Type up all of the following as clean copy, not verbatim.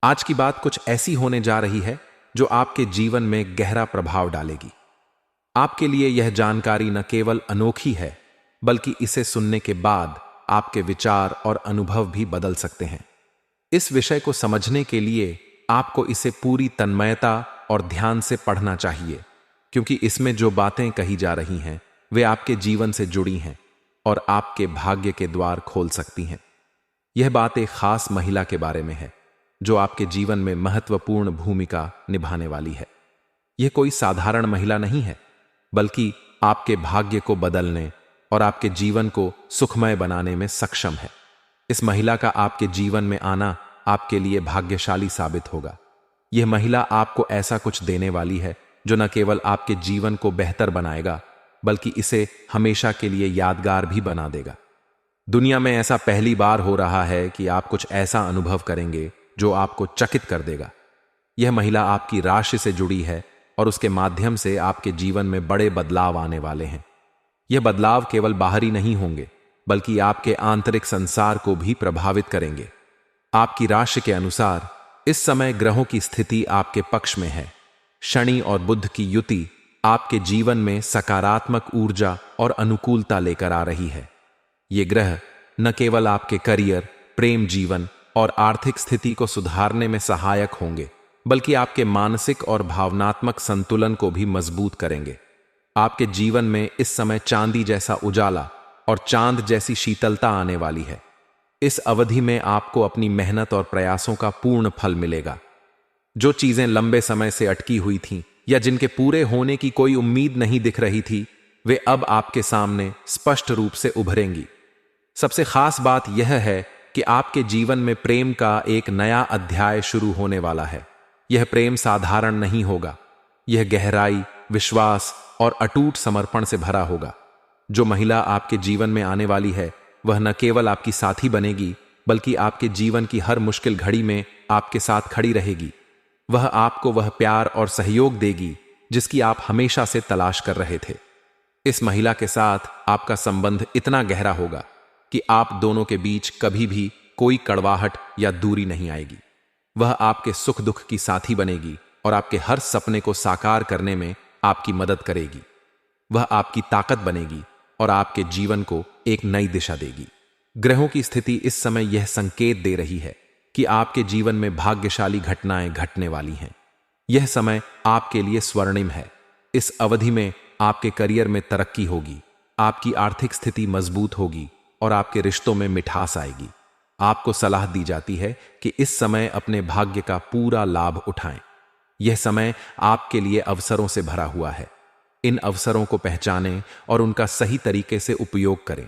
आज की बात कुछ ऐसी होने जा रही है जो आपके जीवन में गहरा प्रभाव डालेगी। आपके लिए यह जानकारी न केवल अनोखी है, बल्कि इसे सुनने के बाद आपके विचार और अनुभव भी बदल सकते हैं। इस विषय को समझने के लिए आपको इसे पूरी तन्मयता और ध्यान से पढ़ना चाहिए, क्योंकि इसमें जो बातें कही जा रही हैं वे आपके जीवन से जुड़ी हैं और आपके भाग्य के द्वार खोल सकती हैं। यह बात एक खास महिला के बारे में है जो आपके जीवन में महत्वपूर्ण भूमिका निभाने वाली है। यह कोई साधारण महिला नहीं है, बल्कि आपके भाग्य को बदलने और आपके जीवन को सुखमय बनाने में सक्षम है। इस महिला का आपके जीवन में आना आपके लिए भाग्यशाली साबित होगा। यह महिला आपको ऐसा कुछ देने वाली है जो न केवल आपके जीवन को बेहतर बनाएगा, बल्कि इसे हमेशा के लिए यादगार भी बना देगा। दुनिया में ऐसा पहली बार हो रहा है कि आप कुछ ऐसा अनुभव करेंगे जो आपको चकित कर देगा। यह महिला आपकी राशि से जुड़ी है और उसके माध्यम से आपके जीवन में बड़े बदलाव आने वाले हैं। यह बदलाव केवल बाहरी नहीं होंगे, बल्कि आपके आंतरिक संसार को भी प्रभावित करेंगे। आपकी राशि के अनुसार इस समय ग्रहों की स्थिति आपके पक्ष में है। शनि और बुध की युति आपके जीवन में सकारात्मक ऊर्जा और अनुकूलता लेकर आ रही है। ये ग्रह न केवल आपके करियर, प्रेम जीवन और आर्थिक स्थिति को सुधारने में सहायक होंगे, बल्कि आपके मानसिक और भावनात्मक संतुलन को भी मजबूत करेंगे। आपके जीवन में इस समय चांदी जैसा उजाला और चांद जैसी शीतलता आने वाली है। इस अवधि में आपको अपनी मेहनत और प्रयासों का पूर्ण फल मिलेगा। जो चीजें लंबे समय से अटकी हुई थीं या जिनके पूरे होने की कोई उम्मीद नहीं दिख रही थी, वे अब आपके सामने स्पष्ट रूप से उभरेंगी। सबसे खास बात यह है कि आपके जीवन में प्रेम का एक नया अध्याय शुरू होने वाला है। यह प्रेम साधारण नहीं होगा। यह गहराई, विश्वास और अटूट समर्पण से भरा होगा। जो महिला आपके जीवन में आने वाली है वह न केवल आपकी साथी बनेगी, बल्कि आपके जीवन की हर मुश्किल घड़ी में आपके साथ खड़ी रहेगी। वह आपको वह प्यार और सहयोग देगी जिसकी आप हमेशा से तलाश कर रहे थे। इस महिला के साथ आपका संबंध इतना गहरा होगा कि आप दोनों के बीच कभी भी कोई कड़वाहट या दूरी नहीं आएगी। वह आपके सुख दुख की साथी बनेगी और आपके हर सपने को साकार करने में आपकी मदद करेगी। वह आपकी ताकत बनेगी और आपके जीवन को एक नई दिशा देगी। ग्रहों की स्थिति इस समय यह संकेत दे रही है कि आपके जीवन में भाग्यशाली घटनाएं घटने वाली हैं। यह समय आपके लिए स्वर्णिम है। इस अवधि में आपके करियर में तरक्की होगी, आपकी आर्थिक स्थिति मजबूत होगी और आपके रिश्तों में मिठास आएगी। आपको सलाह दी जाती है कि इस समय अपने भाग्य का पूरा लाभ उठाएं। यह समय आपके लिए अवसरों से भरा हुआ है। इन अवसरों को पहचानें और उनका सही तरीके से उपयोग करें।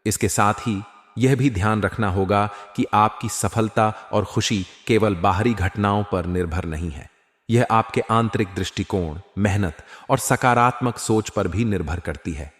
इसके साथ ही यह भी ध्यान रखना होगा कि आपकी सफलता और खुशी केवल बाहरी घटनाओं पर निर्भर नहीं है। यह आपके आंतरिक दृष्टिकोण, मेहनत और सकारात्मक सोच पर भी निर्भर करती है।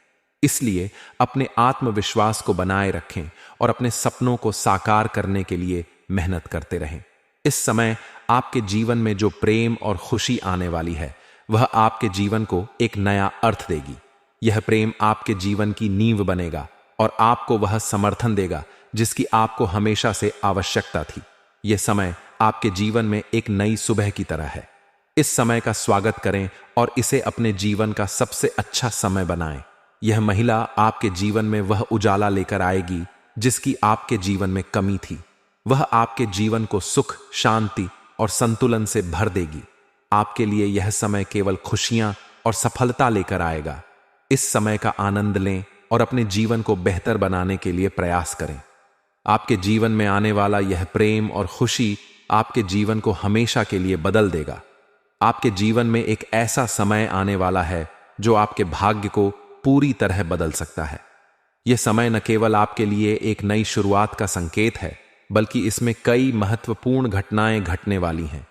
इसलिए अपने आत्मविश्वास को बनाए रखें और अपने सपनों को साकार करने के लिए मेहनत करते रहें। इस समय आपके जीवन में जो प्रेम और खुशी आने वाली है, वह आपके जीवन को एक नया अर्थ देगी। यह प्रेम आपके जीवन की नींव बनेगा और आपको वह समर्थन देगा जिसकी आपको हमेशा से आवश्यकता थी। यह समय आपके जीवन में एक नई सुबह की तरह है। इस समय का स्वागत करें और इसे अपने जीवन का सबसे अच्छा समय बनाएं। यह महिला आपके जीवन में वह उजाला लेकर आएगी जिसकी आपके जीवन में कमी थी। वह आपके जीवन को सुख, शांति और संतुलन से भर देगी। आपके लिए यह समय केवल खुशियां और सफलता लेकर आएगा। इस समय का आनंद लें और अपने जीवन को बेहतर बनाने के लिए प्रयास करें। आपके जीवन में आने वाला यह प्रेम और खुशी आपके जीवन को हमेशा के लिए बदल देगा। आपके जीवन में एक ऐसा समय आने वाला है जो आपके भाग्य को पूरी तरह बदल सकता है। यह समय न केवल आपके लिए एक नई शुरुआत का संकेत है, बल्कि इसमें कई महत्वपूर्ण घटनाएं घटने वाली हैं।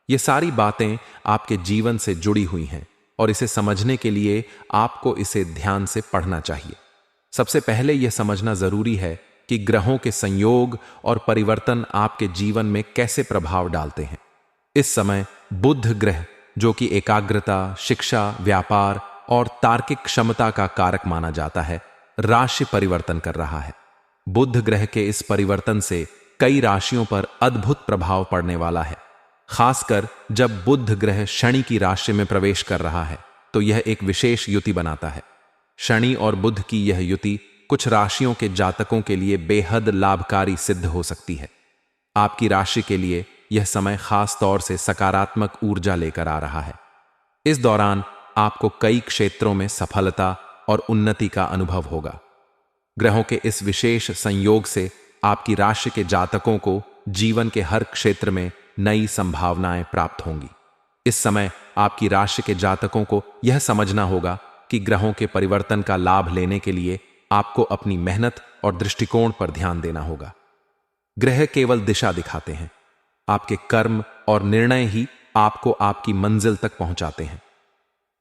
ये सारी बातें आपके जीवन से जुड़ी हुई हैं और इसे समझने के लिए आपको इसे ध्यान से पढ़ना चाहिए। सबसे पहले यह समझना जरूरी है कि ग्रहों के संयोग और परिवर्तन आपके जीवन में कैसे प्रभाव डालते हैं। इस समय बुध ग्रह, जो कि एकाग्रता, शिक्षा, व्यापार और तार्किक क्षमता का कारक माना जाता है, राशि परिवर्तन कर रहा है। बुध ग्रह के इस परिवर्तन से कई राशियों पर अद्भुत प्रभाव पड़ने वाला है। खासकर जब बुध ग्रह शनि की राशि में प्रवेश कर रहा है तो यह एक विशेष युति बनाता है। शनि और बुध की यह युति कुछ राशियों के जातकों के लिए बेहद लाभकारी सिद्ध हो सकती है। आपकी राशि के लिए यह समय खास तौर से सकारात्मक ऊर्जा लेकर आ रहा है। इस दौरान आपको कई क्षेत्रों में सफलता और उन्नति का अनुभव होगा। ग्रहों के इस विशेष संयोग से आपकी राशि के जातकों को जीवन के हर क्षेत्र में नई संभावनाएं प्राप्त होंगी। इस समय आपकी राशि के जातकों को यह समझना होगा कि ग्रहों के परिवर्तन का लाभ लेने के लिए आपको अपनी मेहनत और दृष्टिकोण पर ध्यान देना होगा। ग्रह केवल दिशा दिखाते हैं, आपके कर्म और निर्णय ही आपको आपकी मंजिल तक पहुंचाते हैं।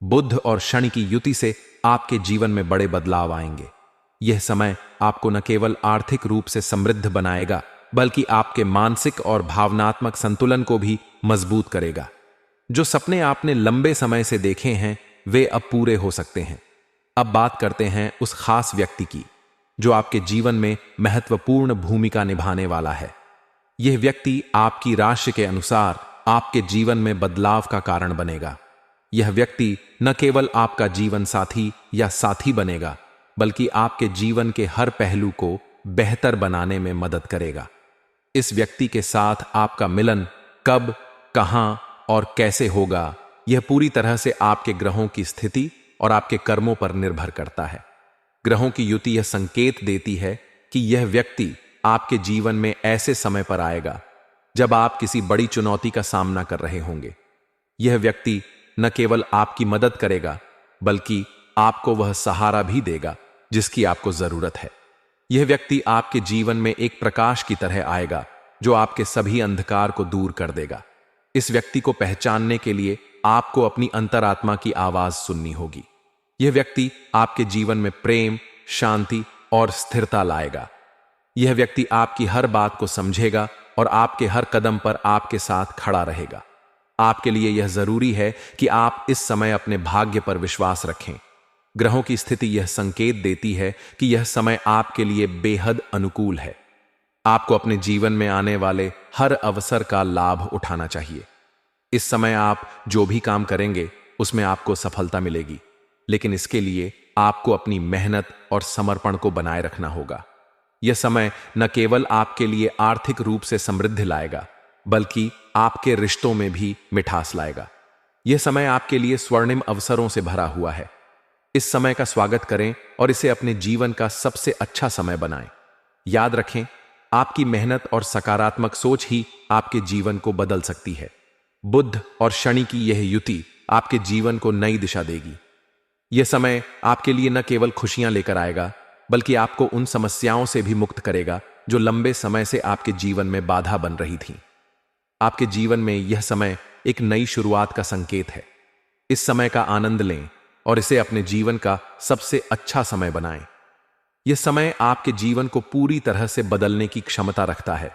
बुध और शनि की युति से आपके जीवन में बड़े बदलाव आएंगे। यह समय आपको न केवल आर्थिक रूप से समृद्ध बनाएगा बल्कि आपके मानसिक और भावनात्मक संतुलन को भी मजबूत करेगा। जो सपने आपने लंबे समय से देखे हैं वे अब पूरे हो सकते हैं। अब बात करते हैं उस खास व्यक्ति की जो आपके जीवन में महत्वपूर्ण भूमिका निभाने वाला है। यह व्यक्ति आपकी राशि के अनुसार आपके जीवन में बदलाव का कारण बनेगा। यह व्यक्ति न केवल आपका जीवन साथी या साथी बनेगा बल्कि आपके जीवन के हर पहलू को बेहतर बनाने में मदद करेगा। इस व्यक्ति के साथ आपका मिलन कब, कहां और कैसे होगा, यह पूरी तरह से आपके ग्रहों की स्थिति और आपके कर्मों पर निर्भर करता है। ग्रहों की युति यह संकेत देती है कि यह व्यक्ति आपके जीवन में ऐसे समय पर आएगा जब आप किसी बड़ी चुनौती का सामना कर रहे होंगे। यह व्यक्ति न केवल आपकी मदद करेगा बल्कि आपको वह सहारा भी देगा जिसकी आपको जरूरत है। यह व्यक्ति आपके जीवन में एक प्रकाश की तरह आएगा जो आपके सभी अंधकार को दूर कर देगा। इस व्यक्ति को पहचानने के लिए आपको अपनी अंतरात्मा की आवाज सुननी होगी। यह व्यक्ति आपके जीवन में प्रेम, शांति और स्थिरता लाएगा। यह व्यक्ति आपकी हर बात को समझेगा और आपके हर कदम पर आपके साथ खड़ा रहेगा। आपके लिए यह जरूरी है कि आप इस समय अपने भाग्य पर विश्वास रखें। ग्रहों की स्थिति यह संकेत देती है कि यह समय आपके लिए बेहद अनुकूल है। आपको अपने जीवन में आने वाले हर अवसर का लाभ उठाना चाहिए। इस समय आप जो भी काम करेंगे उसमें आपको सफलता मिलेगी, लेकिन इसके लिए आपको अपनी मेहनत और समर्पण को बनाए रखना होगा। यह समय न केवल आपके लिए आर्थिक रूप से समृद्धि लाएगा बल्कि आपके रिश्तों में भी मिठास लाएगा। यह समय आपके लिए स्वर्णिम अवसरों से भरा हुआ है। इस समय का स्वागत करें और इसे अपने जीवन का सबसे अच्छा समय बनाएं। याद रखें, आपकी मेहनत और सकारात्मक सोच ही आपके जीवन को बदल सकती है। बुध और शनि की यह युति आपके जीवन को नई दिशा देगी। यह समय आपके लिए न केवल खुशियां लेकर आएगा बल्कि आपको उन समस्याओं से भी मुक्त करेगा जो लंबे समय से आपके जीवन में बाधा बन रही थीं। आपके जीवन में यह समय एक नई शुरुआत का संकेत है। इस समय का आनंद लें और इसे अपने जीवन का सबसे अच्छा समय बनाएं। यह समय आपके जीवन को पूरी तरह से बदलने की क्षमता रखता है।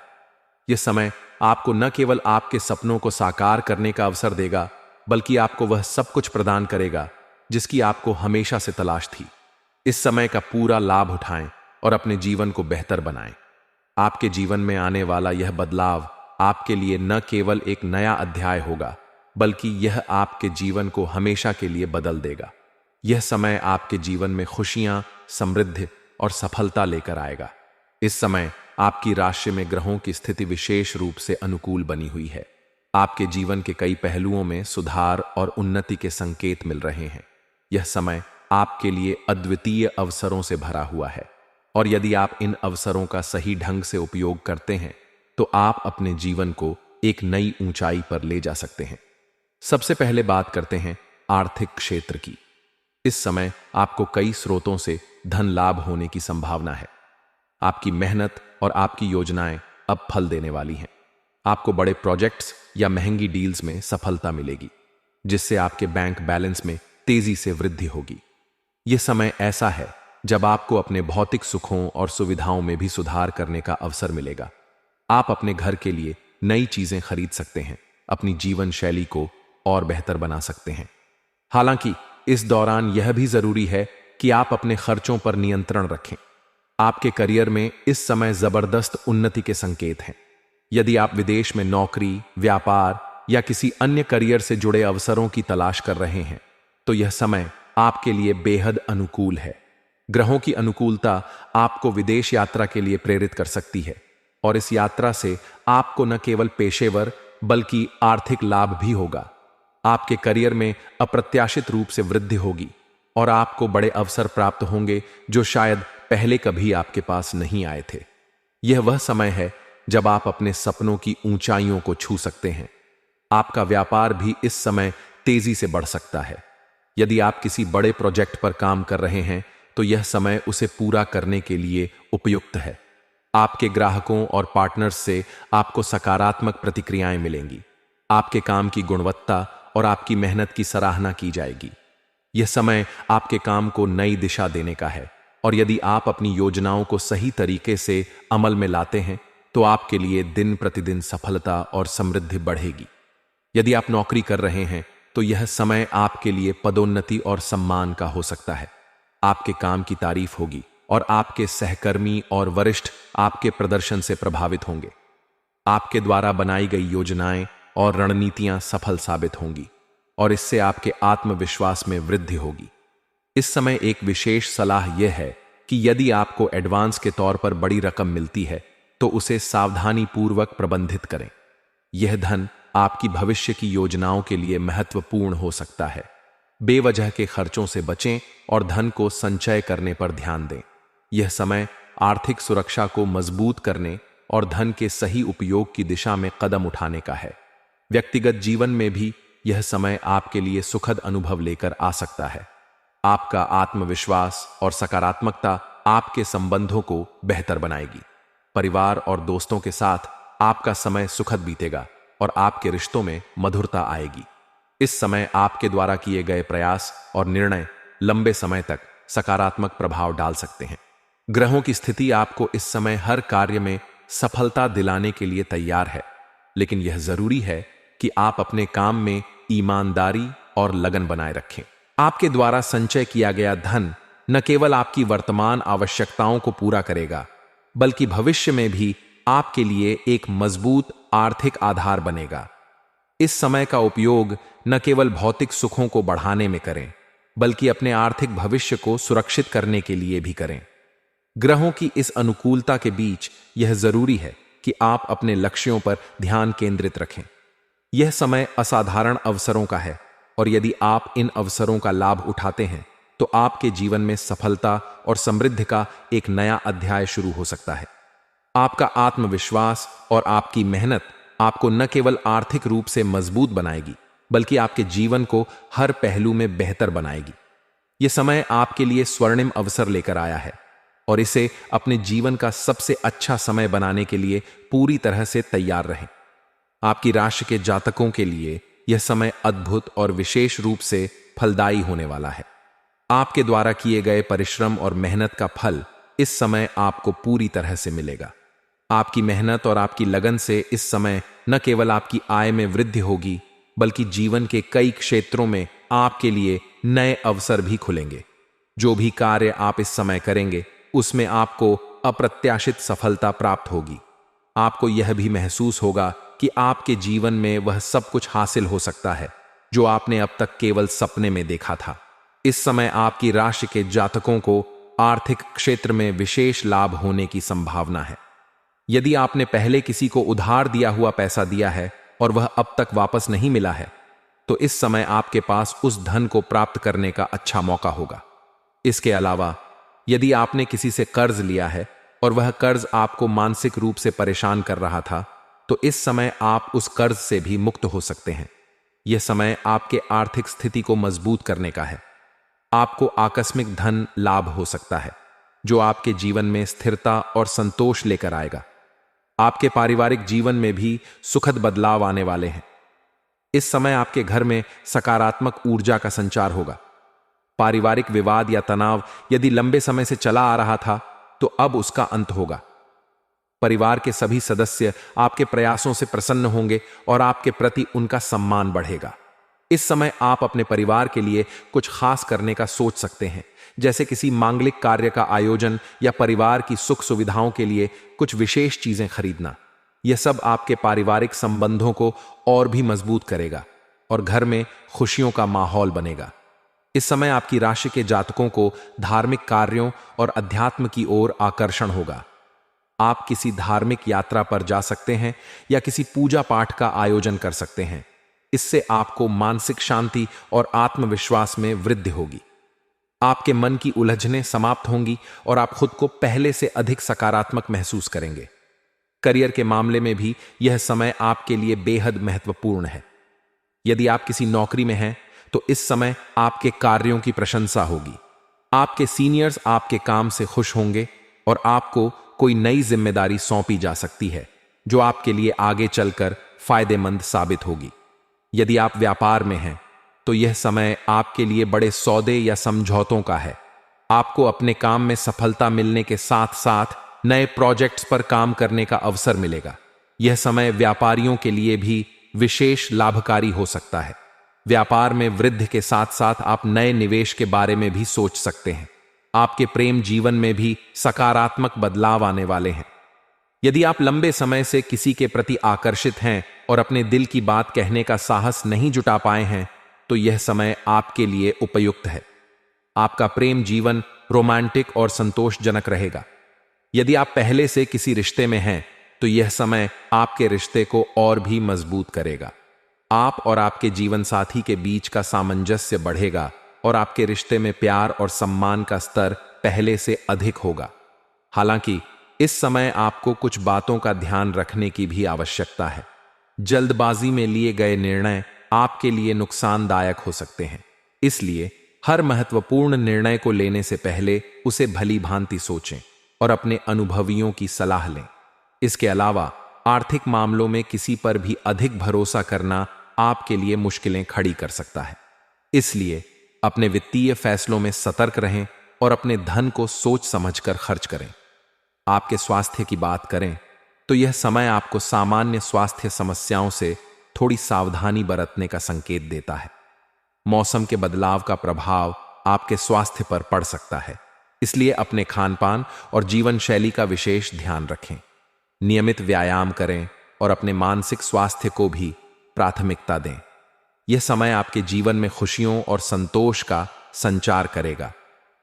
यह समय आपको न केवल आपके सपनों को साकार करने का अवसर देगा बल्कि आपको वह सब कुछ प्रदान करेगा जिसकी आपको हमेशा से तलाश थी। इस समय का पूरा लाभ उठाएं और अपने जीवन को बेहतर बनाएं। आपके जीवन में आने वाला यह बदलाव आपके लिए न केवल एक नया अध्याय होगा बल्कि यह आपके जीवन को हमेशा के लिए बदल देगा। यह समय आपके जीवन में खुशियां, समृद्धि और सफलता लेकर आएगा। इस समय आपकी राशि में ग्रहों की स्थिति विशेष रूप से अनुकूल बनी हुई है। आपके जीवन के कई पहलुओं में सुधार और उन्नति के संकेत मिल रहे हैं। यह समय आपके लिए अद्वितीय अवसरों से भरा हुआ है और यदि आप इन अवसरों का सही ढंग से उपयोग करते हैं तो आप अपने जीवन को एक नई ऊंचाई पर ले जा सकते हैं। सबसे पहले बात करते हैं आर्थिक क्षेत्र की। इस समय आपको कई स्रोतों से धन लाभ होने की संभावना है। आपकी मेहनत और आपकी योजनाएं अब फल देने वाली हैं। आपको बड़े प्रोजेक्ट्स या महंगी डील्स में सफलता मिलेगी जिससे आपके बैंक बैलेंस में तेजी से वृद्धि होगी। यह समय ऐसा है जब आपको अपने भौतिक सुखों और सुविधाओं में भी सुधार करने का अवसर मिलेगा। आप अपने घर के लिए नई चीजें खरीद सकते हैं, अपनी जीवन शैली को और बेहतर बना सकते हैं। हालांकि इस दौरान यह भी जरूरी है कि आप अपने खर्चों पर नियंत्रण रखें। आपके करियर में इस समय जबरदस्त उन्नति के संकेत हैं। यदि आप विदेश में नौकरी, व्यापार या किसी अन्य करियर से जुड़े अवसरों की तलाश कर रहे हैं तो यह समय आपके लिए बेहद अनुकूल है। ग्रहों की अनुकूलता आपको विदेश यात्रा के लिए प्रेरित कर सकती है और इस यात्रा से आपको न केवल पेशेवर बल्कि आर्थिक लाभ भी होगा। आपके करियर में अप्रत्याशित रूप से वृद्धि होगी और आपको बड़े अवसर प्राप्त होंगे जो शायद पहले कभी आपके पास नहीं आए थे। यह वह समय है जब आप अपने सपनों की ऊंचाइयों को छू सकते हैं। आपका व्यापार भी इस समय तेजी से बढ़ सकता है। यदि आप किसी बड़े प्रोजेक्ट पर काम कर रहे हैं तो यह समय उसे पूरा करने के लिए उपयुक्त है। आपके ग्राहकों और पार्टनर्स से आपको सकारात्मक प्रतिक्रियाएं मिलेंगी। आपके काम की गुणवत्ता और आपकी मेहनत की सराहना की जाएगी। यह समय आपके काम को नई दिशा देने का है और यदि आप अपनी योजनाओं को सही तरीके से अमल में लाते हैं तो आपके लिए दिन प्रतिदिन सफलता और समृद्धि बढ़ेगी। यदि आप नौकरी कर रहे हैं तो यह समय आपके लिए पदोन्नति और सम्मान का हो सकता है। आपके काम की तारीफ होगी और आपके सहकर्मी और वरिष्ठ आपके प्रदर्शन से प्रभावित होंगे। आपके द्वारा बनाई गई योजनाएं और रणनीतियां सफल साबित होंगी और इससे आपके आत्मविश्वास में वृद्धि होगी। इस समय एक विशेष सलाह यह है कि यदि आपको एडवांस के तौर पर बड़ी रकम मिलती है तो उसे सावधानी पूर्वक प्रबंधित करें। यह धन आपकी भविष्य की योजनाओं के लिए महत्वपूर्ण हो सकता है। बेवजह के खर्चों से बचें और धन को संचय करने पर ध्यान दें। यह समय आर्थिक सुरक्षा को मजबूत करने और धन के सही उपयोग की दिशा में कदम उठाने का है। व्यक्तिगत जीवन में भी यह समय आपके लिए सुखद अनुभव लेकर आ सकता है। आपका आत्मविश्वास और सकारात्मकता आपके संबंधों को बेहतर बनाएगी। परिवार और दोस्तों के साथ आपका समय सुखद बीतेगा और आपके रिश्तों में मधुरता आएगी। इस समय आपके द्वारा किए गए प्रयास और निर्णय लंबे समय तक सकारात्मक प्रभाव डाल सकते हैं। ग्रहों की स्थिति आपको इस समय हर कार्य में सफलता दिलाने के लिए तैयार है, लेकिन यह जरूरी है कि आप अपने काम में ईमानदारी और लगन बनाए रखें। आपके द्वारा संचय किया गया धन न केवल आपकी वर्तमान आवश्यकताओं को पूरा करेगा, बल्कि भविष्य में भी आपके लिए एक मजबूत आर्थिक आधार बनेगा। इस समय का उपयोग न केवल भौतिक सुखों को बढ़ाने में करें, बल्कि अपने आर्थिक भविष्य को सुरक्षित करने के लिए भी करें। ग्रहों की इस अनुकूलता के बीच यह जरूरी है कि आप अपने लक्ष्यों पर ध्यान केंद्रित रखें। यह समय असाधारण अवसरों का है और यदि आप इन अवसरों का लाभ उठाते हैं तो आपके जीवन में सफलता और समृद्धि का एक नया अध्याय शुरू हो सकता है। आपका आत्मविश्वास और आपकी मेहनत आपको न केवल आर्थिक रूप से मजबूत बनाएगी, बल्कि आपके जीवन को हर पहलू में बेहतर बनाएगी। यह समय आपके लिए स्वर्णिम अवसर लेकर आया है और इसे अपने जीवन का सबसे अच्छा समय बनाने के लिए पूरी तरह से तैयार रहें। आपकी राशि के जातकों के लिए यह समय अद्भुत और विशेष रूप से फलदायी होने वाला है। आपके द्वारा किए गए परिश्रम और मेहनत का फल इस समय आपको पूरी तरह से मिलेगा। आपकी मेहनत और आपकी लगन से इस समय न केवल आपकी आय में वृद्धि होगी, बल्कि जीवन के कई क्षेत्रों में आपके लिए नए अवसर भी खुलेंगे। जो भी कार्य आप इस समय करेंगे उसमें आपको अप्रत्याशित सफलता प्राप्त होगी। आपको यह भी महसूस होगा कि आपके जीवन में वह सब कुछ हासिल हो सकता है जो आपने अब तक केवल सपने में देखा था। इस समय आपकी राशि के जातकों को आर्थिक क्षेत्र में विशेष लाभ होने की संभावना है। यदि आपने पहले किसी को उधार दिया हुआ पैसा दिया है और वह अब तक वापस नहीं मिला है, तो इस समय आपके पास उस धन को प्राप्त करने का अच्छा मौका होगा। इसके अलावा यदि आपने किसी से कर्ज लिया है और वह कर्ज आपको मानसिक रूप से परेशान कर रहा था, तो इस समय आप उस कर्ज से भी मुक्त हो सकते हैं। यह समय आपके आर्थिक स्थिति को मजबूत करने का है। आपको आकस्मिक धन लाभ हो सकता है जो आपके जीवन में स्थिरता और संतोष लेकर आएगा। आपके पारिवारिक जीवन में भी सुखद बदलाव आने वाले हैं। इस समय आपके घर में सकारात्मक ऊर्जा का संचार होगा। पारिवारिक विवाद या तनाव यदि लंबे समय से चला आ रहा था तो अब उसका अंत होगा। परिवार के सभी सदस्य आपके प्रयासों से प्रसन्न होंगे और आपके प्रति उनका सम्मान बढ़ेगा। इस समय आप अपने परिवार के लिए कुछ खास करने का सोच सकते हैं, जैसे किसी मांगलिक कार्य का आयोजन या परिवार की सुख सुविधाओं के लिए कुछ विशेष चीजें खरीदना। यह सब आपके पारिवारिक संबंधों को और भी मजबूत करेगा और घर में खुशियों का माहौल बनेगा। इस समय आपकी राशि के जातकों को धार्मिक कार्यों और अध्यात्म की ओर आकर्षण होगा। आप किसी धार्मिक यात्रा पर जा सकते हैं या किसी पूजा पाठ का आयोजन कर सकते हैं। इससे आपको मानसिक शांति और आत्मविश्वास में वृद्धि होगी। आपके मन की उलझनें समाप्त होंगी और आप खुद को पहले से अधिक सकारात्मक महसूस करेंगे। करियर के मामले में भी यह समय आपके लिए बेहद महत्वपूर्ण है। यदि आप किसी नौकरी में हैं तो इस समय आपके कार्यों की प्रशंसा होगी। आपके सीनियर्स आपके काम से खुश होंगे और आपको कोई नई जिम्मेदारी सौंपी जा सकती है जो आपके लिए आगे चलकर फायदेमंद साबित होगी। यदि आप व्यापार में हैं तो यह समय आपके लिए बड़े सौदे या समझौतों का है। आपको अपने काम में सफलता मिलने के साथ साथ नए प्रोजेक्ट्स पर काम करने का अवसर मिलेगा। यह समय व्यापारियों के लिए भी विशेष लाभकारी हो सकता है। व्यापार में वृद्धि के साथ साथ आप नए निवेश के बारे में भी सोच सकते हैं। आपके प्रेम जीवन में भी सकारात्मक बदलाव आने वाले हैं। यदि आप लंबे समय से किसी के प्रति आकर्षित हैं और अपने दिल की बात कहने का साहस नहीं जुटा पाए हैं तो यह समय आपके लिए उपयुक्त है। आपका प्रेम जीवन रोमांटिक और संतोषजनक रहेगा। यदि आप पहले से किसी रिश्ते में हैं तो यह समय आपके रिश्ते को और भी मजबूत करेगा। आप और आपके जीवन साथी के बीच का सामंजस्य बढ़ेगा और आपके रिश्ते में प्यार और सम्मान का स्तर पहले से अधिक होगा। हालांकि इस समय आपको कुछ बातों का ध्यान रखने की भी आवश्यकता है। जल्दबाजी में लिए गए निर्णय आपके लिए नुकसानदायक हो सकते हैं। इसलिए हर महत्वपूर्ण निर्णय को लेने से पहले उसे भली भांति सोचें और अपने अनुभवियों की सलाह लें। इसके अलावा आर्थिक मामलों में किसी पर भी अधिक भरोसा करना आपके लिए मुश्किलें खड़ी कर सकता है। इसलिए अपने वित्तीय फैसलों में सतर्क रहें और अपने धन को सोच समझकर खर्च करें। आपके स्वास्थ्य की बात करें तो यह समय आपको सामान्य स्वास्थ्य समस्याओं से थोड़ी सावधानी बरतने का संकेत देता है। मौसम के बदलाव का प्रभाव आपके स्वास्थ्य पर पड़ सकता है, इसलिए अपने खानपान और जीवन शैली का विशेष ध्यान रखें। नियमित व्यायाम करें और अपने मानसिक स्वास्थ्य को भी प्राथमिकता दें। यह समय आपके जीवन में खुशियों और संतोष का संचार करेगा।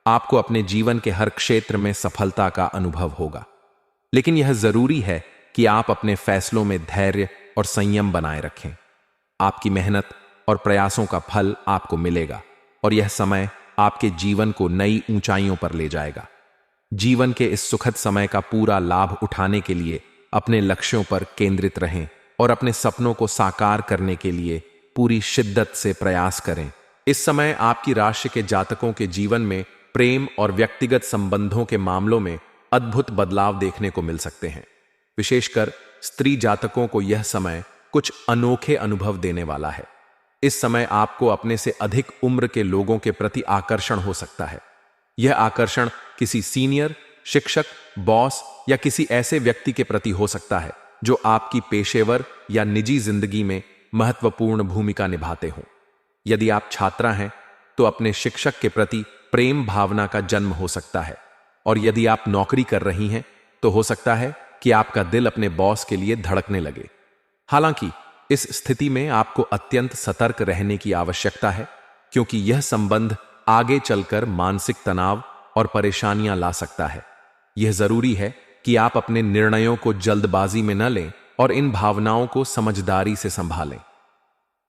आपको अपने जीवन के हर क्षेत्र में सफलता का अनुभव होगा, लेकिन यह जरूरी है कि आप अपने फैसलों में धैर्य और संयम बनाए रखें। आपकी मेहनत और प्रयासों का फल आपको मिलेगा और यह समय आपके जीवन को नई ऊंचाइयों पर ले जाएगा। जीवन के इस सुखद समय का पूरा लाभ उठाने के लिए अपने लक्ष्यों पर केंद्रित रहें और अपने सपनों को साकार करने के लिए पूरी शिद्दत से प्रयास करें। इस समय आपकी राशि के जातकों के जीवन में प्रेम और व्यक्तिगत संबंधों के मामलों में अद्भुत बदलाव देखने को मिल सकते हैं। विशेषकर स्त्री जातकों को यह समय कुछ अनोखे अनुभव देने वाला है। इस समय आपको अपने से अधिक उम्र के लोगों के प्रति आकर्षण हो सकता है। यह आकर्षण किसी सीनियर, शिक्षक, बॉस या किसी ऐसे व्यक्ति के प्रति हो सकता है जो आपकी पेशेवर या निजी जिंदगी में महत्वपूर्ण भूमिका निभाते हों। यदि आप छात्रा हैं तो अपने शिक्षक के प्रति प्रेम भावना का जन्म हो सकता है, और यदि आप नौकरी कर रही हैं तो हो सकता है कि आपका दिल अपने बॉस के लिए धड़कने लगे। हालांकि इस स्थिति में आपको अत्यंत सतर्क रहने की आवश्यकता है, क्योंकि यह संबंध आगे चलकर मानसिक तनाव और परेशानियां ला सकता है। यह जरूरी है कि आप अपने निर्णयों को जल्दबाजी में न लें और इन भावनाओं को समझदारी से संभालें।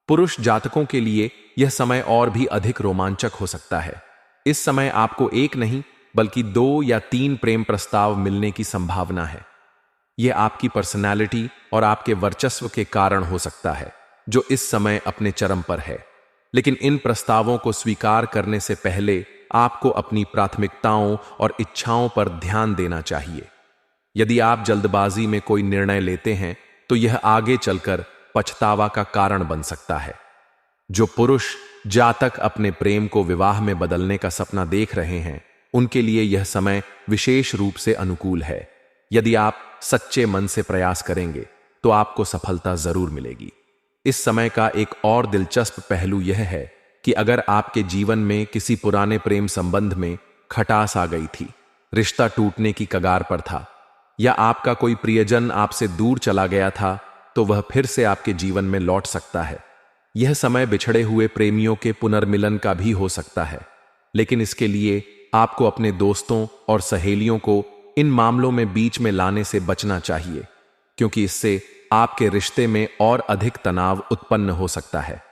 पुरुष जातकों के लिए यह समय और भी अधिक रोमांचक हो सकता है। इस समय आपको एक नहीं बल्कि 2 या 3 प्रेम प्रस्ताव मिलने की संभावना है। यह आपकी पर्सनालिटी और आपके वर्चस्व के कारण हो सकता है, जो इस समय अपने चरम पर है। लेकिन इन प्रस्तावों को स्वीकार करने से पहले आपको अपनी प्राथमिकताओं और इच्छाओं पर ध्यान देना चाहिए। यदि आप जल्दबाजी में कोई निर्णय लेते हैं तो यह आगे चलकर पछतावा का कारण बन सकता है। जो पुरुष जातक अपने प्रेम को विवाह में बदलने का सपना देख रहे हैं, उनके लिए यह समय विशेष रूप से अनुकूल है। यदि आप सच्चे मन से प्रयास करेंगे तो आपको सफलता जरूर मिलेगी। इस समय का एक और दिलचस्प पहलू यह है कि अगर आपके जीवन में किसी पुराने प्रेम संबंध में खटास आ गई थी, रिश्ता टूटने की कगार पर था, या आपका कोई प्रियजन आपसे दूर चला गया था तो वह फिर से आपके जीवन में लौट सकता है। यह समय बिछड़े हुए प्रेमियों के पुनर्मिलन का भी हो सकता है, लेकिन इसके लिए आपको अपने दोस्तों और सहेलियों को इन मामलों में बीच में लाने से बचना चाहिए, क्योंकि इससे आपके रिश्ते में और अधिक तनाव उत्पन्न हो सकता है।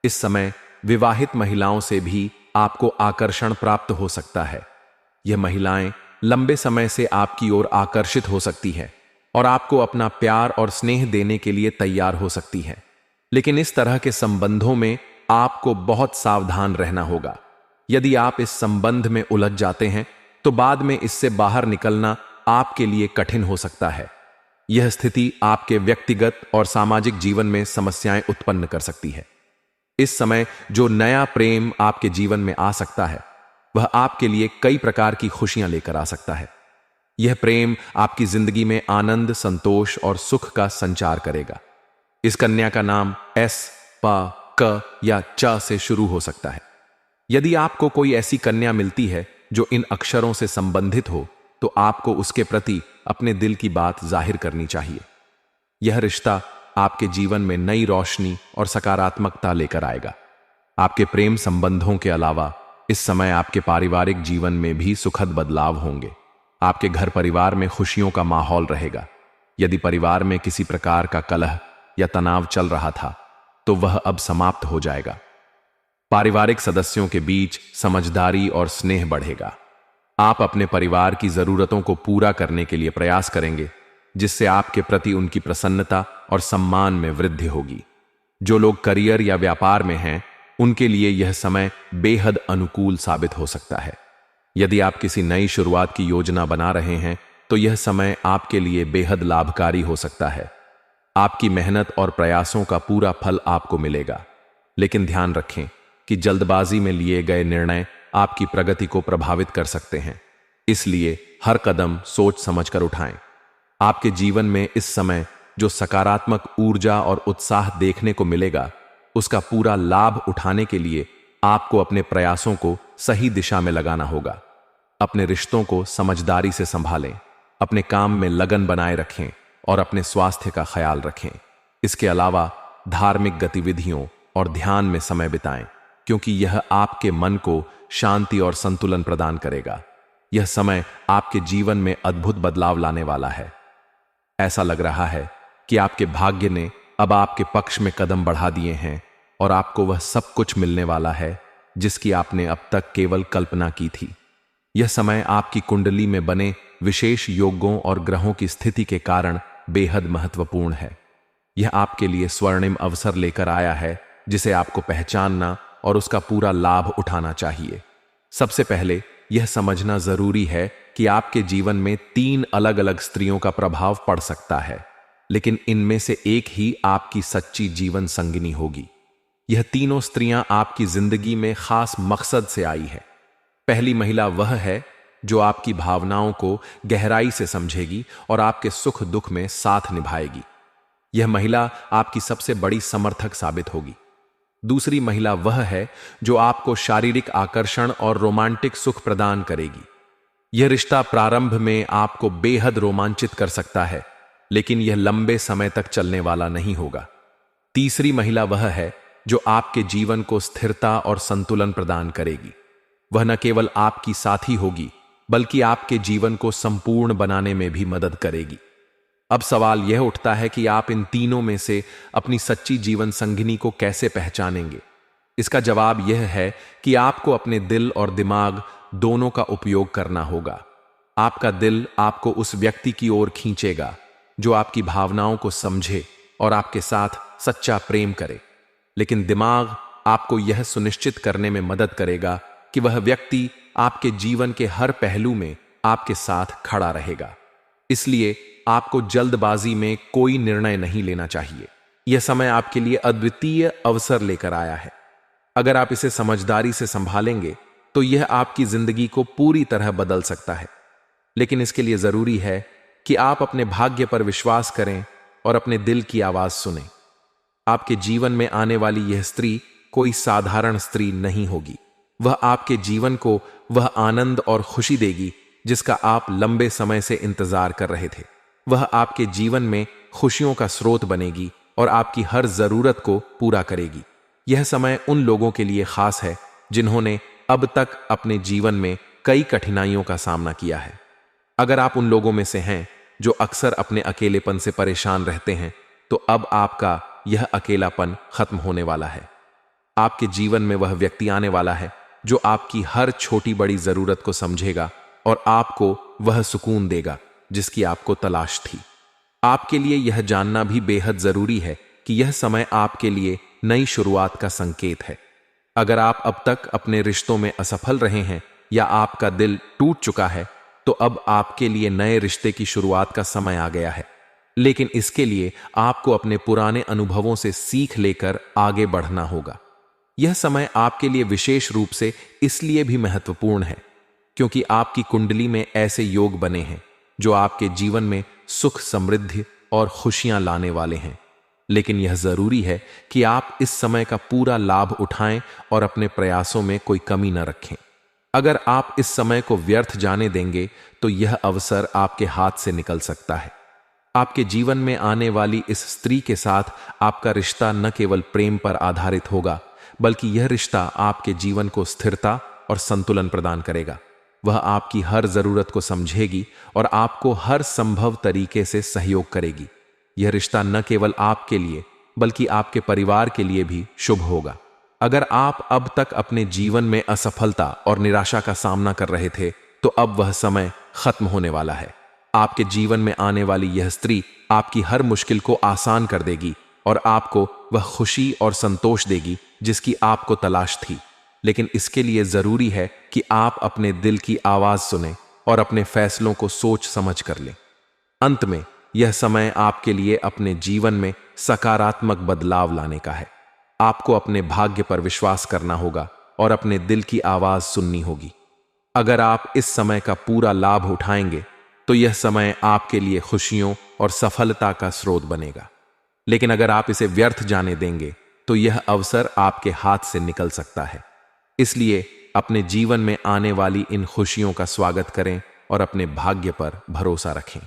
इस समय विवाहित महिलाओं से भी आपको आकर्षण प्राप्त हो सकता है। यह महिलाएं लंबे समय से आपकी ओर आकर्षित हो सकती हैं और आपको अपना प्यार और स्नेह देने के लिए तैयार हो सकती हैं। लेकिन इस तरह के संबंधों में आपको बहुत सावधान रहना होगा। यदि आप इस संबंध में उलझ जाते हैं तो बाद में इससे बाहर निकलना आपके लिए कठिन हो सकता है। यह स्थिति आपके व्यक्तिगत और सामाजिक जीवन में समस्याएं उत्पन्न कर सकती है। इस समय जो नया प्रेम आपके जीवन में आ सकता है वह आपके लिए कई प्रकार की खुशियां लेकर आ सकता है। यह प्रेम आपकी जिंदगी में आनंद, संतोष और सुख का संचार करेगा। इस कन्या का नाम एस, प, क या च से शुरू हो सकता है। यदि आपको कोई ऐसी कन्या मिलती है जो इन अक्षरों से संबंधित हो तो आपको उसके प्रति अपने दिल की बात जाहिर करनी चाहिए। यह रिश्ता आपके जीवन में नई रोशनी और सकारात्मकता लेकर आएगा। आपके प्रेम संबंधों के अलावा इस समय आपके पारिवारिक जीवन में भी सुखद बदलाव होंगे। आपके घर परिवार में खुशियों का माहौल रहेगा। यदि परिवार में किसी प्रकार का कलह या तनाव चल रहा था तो वह अब समाप्त हो जाएगा। पारिवारिक सदस्यों के बीच समझदारी और स्नेह बढ़ेगा। आप अपने परिवार की जरूरतों को पूरा करने के लिए प्रयास करेंगे, जिससे आपके प्रति उनकी प्रसन्नता और सम्मान में वृद्धि होगी। जो लोग करियर या व्यापार में हैं, उनके लिए यह समय बेहद अनुकूल साबित हो सकता है। यदि आप किसी नई शुरुआत की योजना बना रहे हैं तो यह समय आपके लिए बेहद लाभकारी हो सकता है। आपकी मेहनत और प्रयासों का पूरा फल आपको मिलेगा, लेकिन ध्यान रखें कि जल्दबाजी में लिए गए निर्णय आपकी प्रगति को प्रभावित कर सकते हैं। इसलिए हर कदम सोच समझकर उठाएं। आपके जीवन में इस समय जो सकारात्मक ऊर्जा और उत्साह देखने को मिलेगा, उसका पूरा लाभ उठाने के लिए आपको अपने प्रयासों को सही दिशा में लगाना होगा। अपने रिश्तों को समझदारी से संभालें, अपने काम में लगन बनाए रखें और अपने स्वास्थ्य का ख्याल रखें। इसके अलावा धार्मिक गतिविधियों और ध्यान में समय बिताएं, क्योंकि यह आपके मन को शांति और संतुलन प्रदान करेगा। यह समय आपके जीवन में अद्भुत बदलाव लाने वाला है। ऐसा लग रहा है कि आपके भाग्य ने अब आपके पक्ष में कदम बढ़ा दिए हैं और आपको वह सब कुछ मिलने वाला है जिसकी आपने अब तक केवल कल्पना की थी। यह समय आपकी कुंडली में बने विशेष योगों और ग्रहों की स्थिति के कारण बेहद महत्वपूर्ण है। यह आपके लिए स्वर्णिम अवसर लेकर आया है, जिसे आपको पहचानना और उसका पूरा लाभ उठाना चाहिए। सबसे पहले यह समझना जरूरी है कि आपके जीवन में 3 अलग अलग स्त्रियों का प्रभाव पड़ सकता है, लेकिन इनमें से एक ही आपकी सच्ची जीवन संगिनी होगी। यह तीनों स्त्रियां आपकी जिंदगी में खास मकसद से आई है। पहली महिला वह है जो आपकी भावनाओं को गहराई से समझेगी और आपके सुख दुख में साथ निभाएगी। यह महिला आपकी सबसे बड़ी समर्थक साबित होगी। दूसरी महिला वह है जो आपको शारीरिक आकर्षण और रोमांटिक सुख प्रदान करेगी। यह रिश्ता प्रारंभ में आपको बेहद रोमांचित कर सकता है, लेकिन यह लंबे समय तक चलने वाला नहीं होगा। तीसरी महिला वह है जो आपके जीवन को स्थिरता और संतुलन प्रदान करेगी। वह न केवल आपकी साथी होगी, बल्कि आपके जीवन को संपूर्ण बनाने में भी मदद करेगी। अब सवाल यह उठता है कि आप इन तीनों में से अपनी सच्ची जीवन संगिनी को कैसे पहचानेंगे। इसका जवाब यह है कि आपको अपने दिल और दिमाग दोनों का उपयोग करना होगा। आपका दिल आपको उस व्यक्ति की ओर खींचेगा जो आपकी भावनाओं को समझे और आपके साथ सच्चा प्रेम करे, लेकिन दिमाग आपको यह सुनिश्चित करने में मदद करेगा कि वह व्यक्ति आपके जीवन के हर पहलू में आपके साथ खड़ा रहेगा। इसलिए आपको जल्दबाजी में कोई निर्णय नहीं लेना चाहिए। यह समय आपके लिए अद्वितीय अवसर लेकर आया है। अगर आप इसे समझदारी से संभालेंगे तो यह आपकी जिंदगी को पूरी तरह बदल सकता है, लेकिन इसके लिए जरूरी है कि आप अपने भाग्य पर विश्वास करें और अपने दिल की आवाज सुनें। आपके जीवन में आने वाली यह स्त्री कोई साधारण स्त्री नहीं होगी। वह आपके जीवन को वह आनंद और खुशी देगी जिसका आप लंबे समय से इंतजार कर रहे थे। वह आपके जीवन में खुशियों का स्रोत बनेगी और आपकी हर जरूरत को पूरा करेगी। यह समय उन लोगों के लिए खास है जिन्होंने अब तक अपने जीवन में कई कठिनाइयों का सामना किया है। अगर आप उन लोगों में से हैं जो अक्सर अपने अकेलेपन से परेशान रहते हैं, तो अब आपका यह अकेलापन खत्म होने वाला है। आपके जीवन में वह व्यक्ति आने वाला है जो आपकी हर छोटी बड़ी जरूरत को समझेगा और आपको वह सुकून देगा जिसकी आपको तलाश थी। आपके लिए यह जानना भी बेहद जरूरी है कि यह समय आपके लिए नई शुरुआत का संकेत है। अगर आप अब तक अपने रिश्तों में असफल रहे हैं या आपका दिल टूट चुका है, तो अब आपके लिए नए रिश्ते की शुरुआत का समय आ गया है। लेकिन इसके लिए आपको अपने पुराने अनुभवों से सीख लेकर आगे बढ़ना होगा। यह समय आपके लिए विशेष रूप से इसलिए भी महत्वपूर्ण है क्योंकि आपकी कुंडली में ऐसे योग बने हैं जो आपके जीवन में सुख, समृद्धि और खुशियां लाने वाले हैं। लेकिन यह जरूरी है कि आप इस समय का पूरा लाभ उठाएं और अपने प्रयासों में कोई कमी न रखें। अगर आप इस समय को व्यर्थ जाने देंगे तो यह अवसर आपके हाथ से निकल सकता है। आपके जीवन में आने वाली इस स्त्री के साथ आपका रिश्ता न केवल प्रेम पर आधारित होगा, बल्कि यह रिश्ता आपके जीवन को स्थिरता और संतुलन प्रदान करेगा। वह आपकी हर जरूरत को समझेगी और आपको हर संभव तरीके से सहयोग करेगी। यह रिश्ता न केवल आपके लिए बल्कि आपके परिवार के लिए भी शुभ होगा। अगर आप अब तक अपने जीवन में असफलता और निराशा का सामना कर रहे थे, तो अब वह समय खत्म होने वाला है। आपके जीवन में आने वाली यह स्त्री आपकी हर मुश्किल को आसान कर देगी और आपको वह खुशी और संतोष देगी जिसकी आपको तलाश थी। लेकिन इसके लिए जरूरी है कि आप अपने दिल की आवाज सुनें और अपने फैसलों को सोच समझ कर लें। अंत में यह समय आपके लिए अपने जीवन में सकारात्मक बदलाव लाने का है। आपको अपने भाग्य पर विश्वास करना होगा और अपने दिल की आवाज सुननी होगी। अगर आप इस समय का पूरा लाभ उठाएंगे तो यह समय आपके लिए खुशियों और सफलता का स्रोत बनेगा। लेकिन अगर आप इसे व्यर्थ जाने देंगे तो यह अवसर आपके हाथ से निकल सकता है। इसलिए अपने जीवन में आने वाली इन खुशियों का स्वागत करें और अपने भाग्य पर भरोसा रखें।